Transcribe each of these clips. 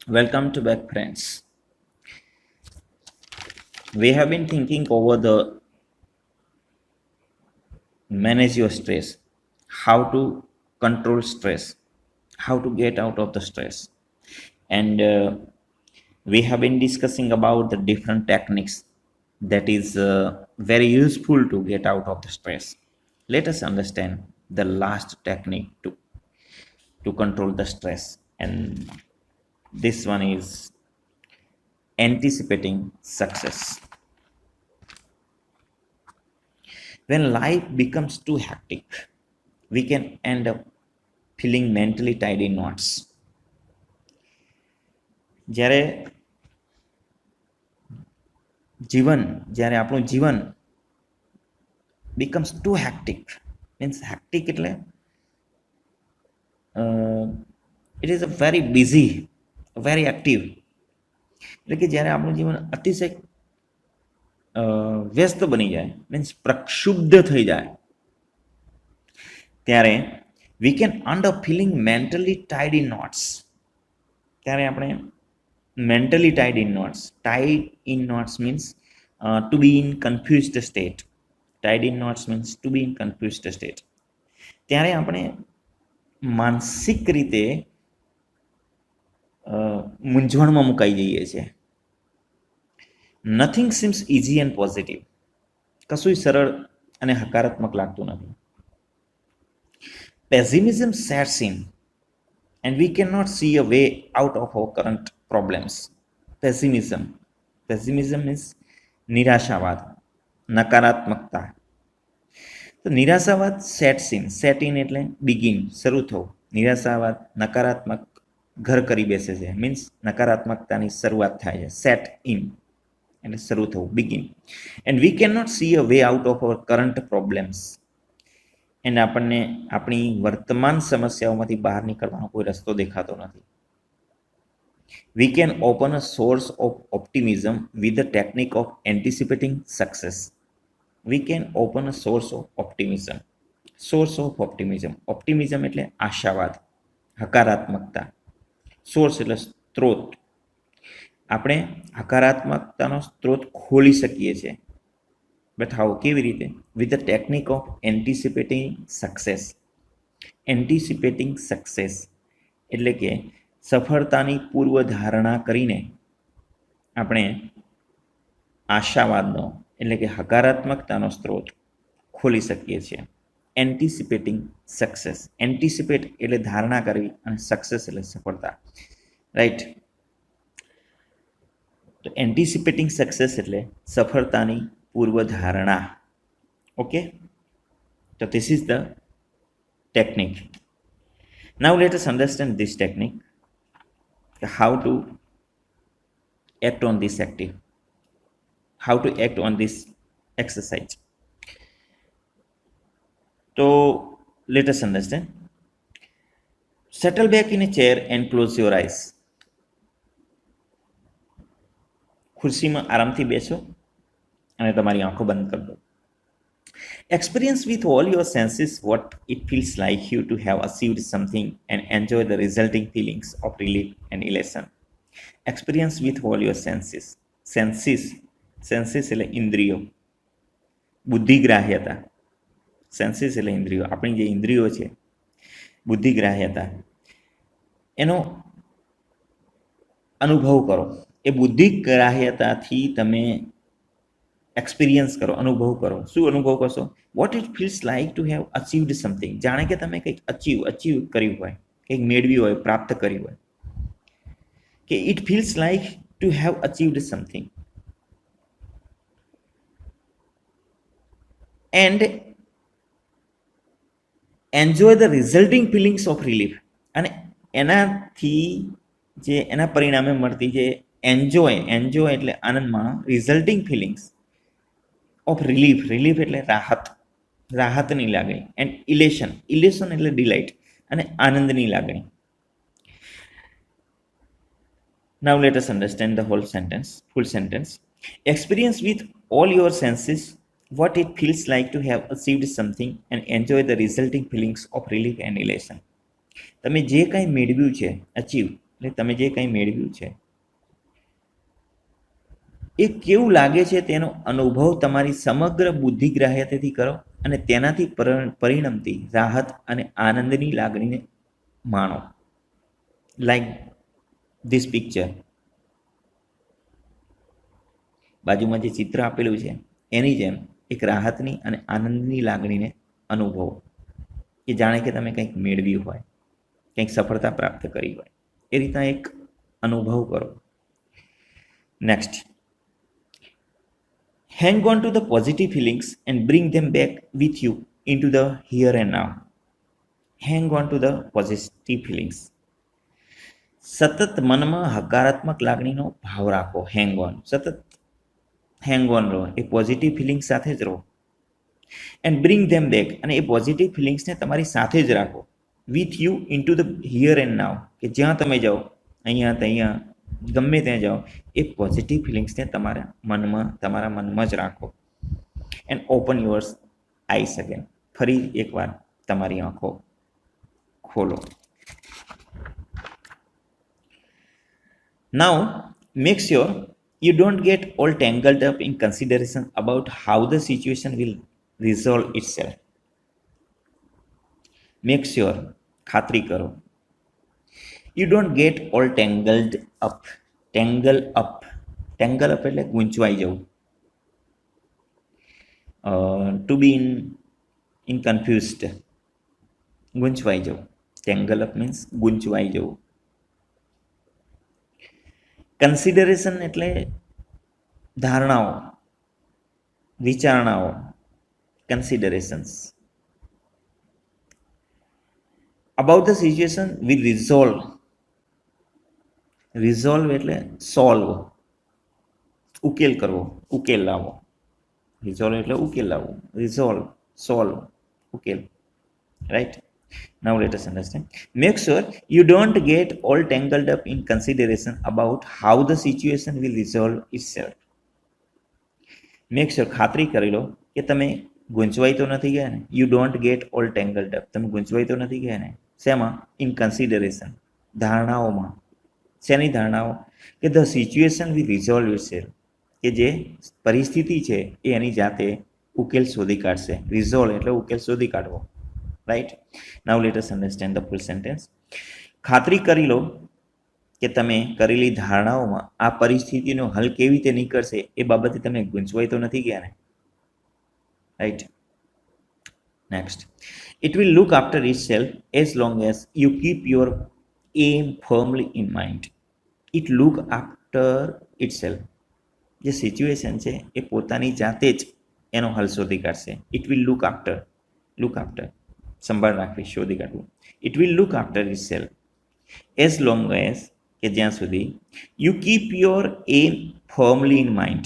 Welcome to back, friends. We have been thinking over the manage your stress, how to control stress, how to get out of the stress, and we have been discussing about the different techniques that is very useful to get out of the stress. Let us understand the last technique to control the stress, and this one is anticipating success. When life becomes too hectic, we can end up feeling mentally tied in knots. જ્યારે જ્યારે આપણું જીવન becomes too hectic, means hectic એટલે it is a very busy, very active, એટલે કે જ્યારે આપણું જીવન અતિશય વ્યસ્ત બની જાય, મીન્સ પ્રક્ષુબ્ધ થઈ જાય, ત્યારે we can end up feeling mentally tied in knots. ત્યારે આપણે mentally tied in knots. Tied in knots means to be in confused state. Tied in knots means to be in confused state. ત્યારે આપણે માનસિક રીતે મૂંઝવણમાં મુકાઈ જઈએ છીએ. Nothing seems easy and positive. કશું સરળ અને હકારાત્મક લાગતું નથી. Pessimism sets in and we cannot see a way out of our current problems. Pessimism means નિરાશાવાદ, નકારાત્મકતા. તો નિરાશાવાદ સેટ ઇન એટલે બિગિન, શરૂ થવું. નિરાશાવાદ નકારાત્મક ઘર કરી બેસે છે, મીન્સ નકારાત્મકતાની શરૂઆત થાય છે. સેટ ઇન એટલે શરૂ થવું, begin. And we can not see a way out of our current problems. And આપણને આપણી વર્તમાન સમસ્યાઓમાંથી બહાર નીકળવાનો કોઈ રસ્તો દેખાતો નથી. We can open a source of optimism with the technique of anticipating success. We can open a source of optimism. Source of optimism. Optimism એટલે આશાવાદ, હકારાત્મકતા. સોર્સ એટલે સ્ત્રોત. આપણે હકારાત્મકતાનો સ્ત્રોત ખોલી શકીએ છીએ. બટ હાઉ, કેવી રીતે? With the technique of anticipating success. Anticipating success એટલે કે સફળતાની પૂર્વ ધારણા કરીને આપણે આશાવાદનો એટલે કે હકારાત્મકતાનો સ્ત્રોત ખોલી શકીએ છીએ. Anticipating success. એન્ટિસિપેટ એટલે ધારણા કરવી અને સક્સેસ એટલે સફળતા, રાઈટ? તો એન્ટિસિપેટિંગ સક્સેસ એટલે સફળતાની પૂર્વ ધારણા. ઓકે, તો this is the technique. Now let us understand this technique, how to act on this active, how to act on this exercise. So let us understand. Settle back in a chair and close your eyes. ખુરશીમાં આરામથી બેસો અને તમારી આંખો બંધ કરી દો. Experience with all your senses what it feels like you to have achieved something and enjoy the resulting feelings of relief and elation. Experience with all your senses. Senses એટલે ઇન્દ્રિયો, બુદ્ધિગ્રાહ્યતા. સેન્સીસ એટલે ઇન્દ્રિયો. આપણી જે ઇન્દ્રિયો છે, બુદ્ધિગ્રાહ્યતા, એનો અનુભવ કરો. એ બુદ્ધિગ્રાહ્યતાથી તમે એક્સપિરિયન્સ કરો, અનુભવ કરો. શું અનુભવ કરશો? What it feels like to have achieved something. જાણે કે તમે કંઈક અચીવ કર્યું હોય, કંઈક મેળવ્યું હોય, પ્રાપ્ત કર્યું હોય. કે it feels like to have achieved something and enjoy the resulting feelings of relief. અને એનાથી જે એના પરિણામે મળતી જે એન્જોય એટલે આનંદમાં, રિઝલ્ટિંગ ફિલિંગ્સ ઓફ રિલીફ એટલે રાહતની લાગણી. એન્ડ ઇલેશન એટલે ડિલાઇટ અને આનંદની લાગણી. Now let us understand the full sentence. Experience with all your senses what it feels like to have achieved something and enjoy the resulting feelings of relief and elation. તમે જે કાંઈ મેળવ્યું છે, achieve એટલે તમે જે કંઈ મેળવ્યું છે એ કેવું લાગે છે તેનો અનુભવ તમારી સમગ્ર બુદ્ધિગ્રાહ્યતાથી કરો અને તેનાથી પરિણમતી રાહત અને આનંદની લાગણીને માણો. લાઈક ધીસ પિક્ચર, બાજુમાં જે ચિત્ર આપેલું છે એની જેમ એક રાહતની અને આનંદની લાગણીને અનુભવો, કે જાણે કે તમે કંઈક મેળવ્યું હોય, કંઈક સફળતા પ્રાપ્ત કરી હોય, એ રીતના એક અનુભવ કરો. Next, hang on to the positive feelings and bring them back with you into the here and now. Hang on to the positive feelings. સતત મનમાં હકારાત્મક લાગણીનો ભાવ રાખો. હેંગ ઓન, સતત હેંગ ઓન રહો, એ પોઝિટિવ ફિલિંગ્સ સાથે જ રહો. એન્ડ બ્રિંગ ધેમ બેક, અને એ પોઝિટિવ ફિલિંગ્સને તમારી સાથે જ રાખો. With you in to the here and now, કે જ્યાં તમે જાઓ, અહીંયા ત્યાં ગમે ત્યાં જાઓ, એ પોઝિટિવ ફિલિંગ્સને તમારા મનમાં જ રાખો. And open yours eyes again, ફરી એકવાર તમારી આંખો ખોલો. Now, make sure you don't get all tangled up in consideration about how the situation will resolve itself. Make sure, ખાતરી કરો, you don't get all tangled up. Tangle up એટલે ગૂંચવાઈ જવું. To be in confused, ગૂંચવાઈ જવું. Tangle up means ગૂંચવાઈ જવું. Consideration એટલે ધારણાઓ, વિચારણાઓ, considerations. About the situation we resolve. Resolve એટલે સોલ્વ, ઉકેલ કરવો, ઉકેલ લાવો. રિઝોલ્વ એટલે ઉકેલ લાવવો. રિઝોલ્વ, સોલ્વ, ઉકેલ. Right? Now let us understand. Make sure you don't get all tangled up in consideration about how the situation will resolve itself. Make sure, ખાતરી કરી લો કે તમે ગૂંચવાઈ તો નથી ગયા ને. You don't get all tangled up, તમે ગૂંચવાઈ તો નથી ગયા ને. શેમાં? In consideration, ધારણાઓમાં. શેની ધારણાઓ? કે the situation will resolve itself, કે જે પરિસ્થિતિ છે એ એની જાતે ઉકેલ શોધી કાઢશે. રિઝોલ્વ એટલે ઉકેલ શોધી કાઢવો. Right? Now let us understand the full sentence. ખાતરી કરી લો કે તમે કરેલી ધારણાઓમાં આ પરિસ્થિતિનો હલ કેવી રીતે નીકળશે એ બાબતે તમે ગૂંચવાઈ તો નથી ગયા ને. Right? Next, it will look after itself as long as you keep your aim firmly in mind. It look after itself, જે સિચ્યુએશન છે એ પોતાની જાતે જ એનો હલ શોધી કાઢશે. ઇટ વિલ લુક આફ્ટર, સંભાળ રાખવી, શોધી કાઢવું. It will look after itself as long as, કે જ્યાં સુધી you keep your aim firmly in mind.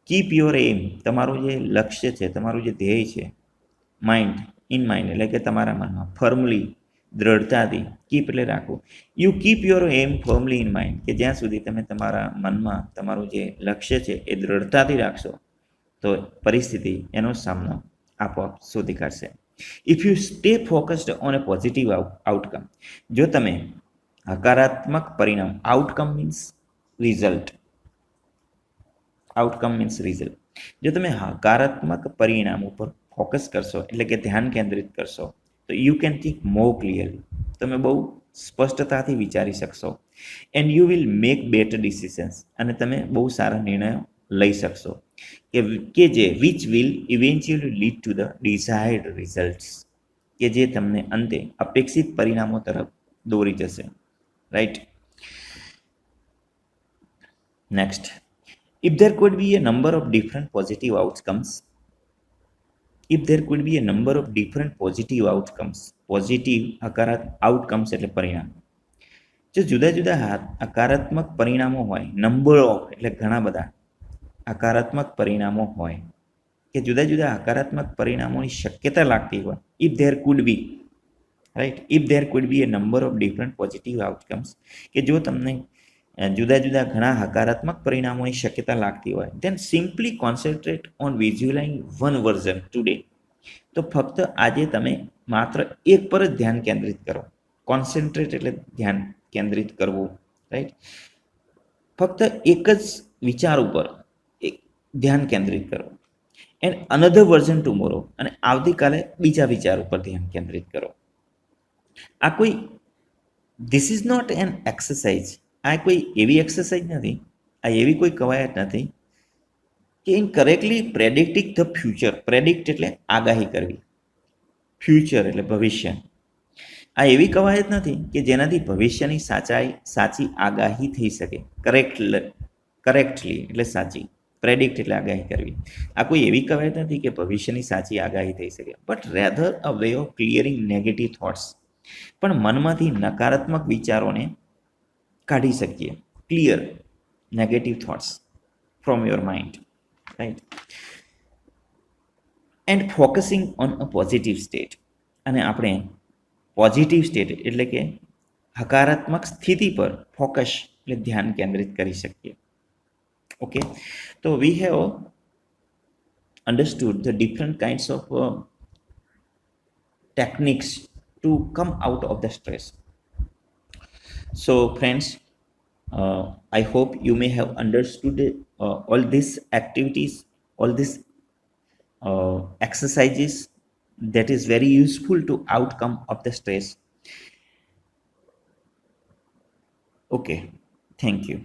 Keep your aim, તમારું જે લક્ષ્ય છે, તમારું જે ધ્યેય છે, માઇન્ડ, ઇન માઇન્ડ એટલે કે તમારા મનમાં, ફર્મલી દ્રઢતાથી, કીપ એટલે રાખવું. You keep your aim firmly in mind, કે જ્યાં સુધી તમે તમારા મનમાં તમારું જે લક્ષ્ય છે એ દ્રઢતાથી રાખશો તો પરિસ્થિતિ એનો સામનો આપોઆપ શોધી કાઢશે. If you stay focused on A positive outcome, જો તમે હકારાત્મક પરિણામ, outcome means result, outcome means result, જો તમે હકારાત્મક પરિણામ ઉપર ફોકસ કરશો એટલે કે ધ્યાન કેન્દ્રિત કરશો તો you can think more clearly, તમે બહુ સ્પષ્ટતાથી વિચારી શકશો. And you will make better decisions, અને તમે બહુ સારા નિર્ણયો લઈ શકશો કે જે which will eventually lead to the desired results, કે જે તમને અંતે અપેક્ષિત પરિણામો તરફ દોરી જશે. Right? Next, if there could be a number of different positive outcomes, if there could be a number of different positive outcomes, positive outcomes એટલે પરિણામ, જો જુદા જુદા હકારાત્મક પરિણામો હોય, નંબર ઓફ એટલે ઘણા બધા હકારાત્મક પરિણામો હોય, કે જુદા જુદા હકારાત્મક પરિણામોની શક્યતા લાગતી હોય, if there could be, right, if there could be a number of different positive outcomes, કે જો તમને જુદા જુદા ઘણા હકારાત્મક પરિણામોની શક્યતા લાગતી હોય, then simply concentrate on visualizing one version today. તો ફક્ત આજે તમે માત્ર એક પર જ ધ્યાન કેન્દ્રિત કરો. કોન્સન્ટ્રેટ એટલે ધ્યાન કેન્દ્રિત કરવું, રાઈટ. ફક્ત એક જ વિચાર ઉપર એક ધ્યાન કેન્દ્રિત કરવું. એન્ડ અનધર વર્ઝન ટુમોરો, અને આવતીકાલે બીજા વિચાર ઉપર ધ્યાન કેન્દ્રિત કરો. આ કોઈ this is not an exercise. આ કોઈ એવી એક્સરસાઇઝ નથી, આ એવી કોઈ કવાયત નથી કે in correctly predicting the future. Predict એટલે આગાહી કરવી, ફ્યુચર એટલે ભવિષ્ય. આ એવી કવાયત નથી કે જેનાથી ભવિષ્યની સાચી આગાહી થઈ શકે. કરેક્ટલી એટલે સાચી, પ્રેડિક્ટ એટલે આગાહી કરવી. આ કોઈ એવી કવાયત નથી કે ભવિષ્યની સાચી આગાહી થઈ શકે, but rather a way of clearing negative thoughts. પણ મનમાંથી નકારાત્મક વિચારોને કાઢી શકીએ. Clear negative thoughts from your mind, right. And focusing on a positive state. અને આપણે પોઝિટિવ સ્ટેટ એટલે કે હકારાત્મક સ્થિતિ પર ફોકસ એટલે ધ્યાન કેન્દ્રિત કરી શકીએ. ઓકે, તો we have understood the different kinds of techniques to come out of the stress. So friends, I hope you may have understood all these activities, all these exercises that is very useful to outcome of the stress. Okay, thank you.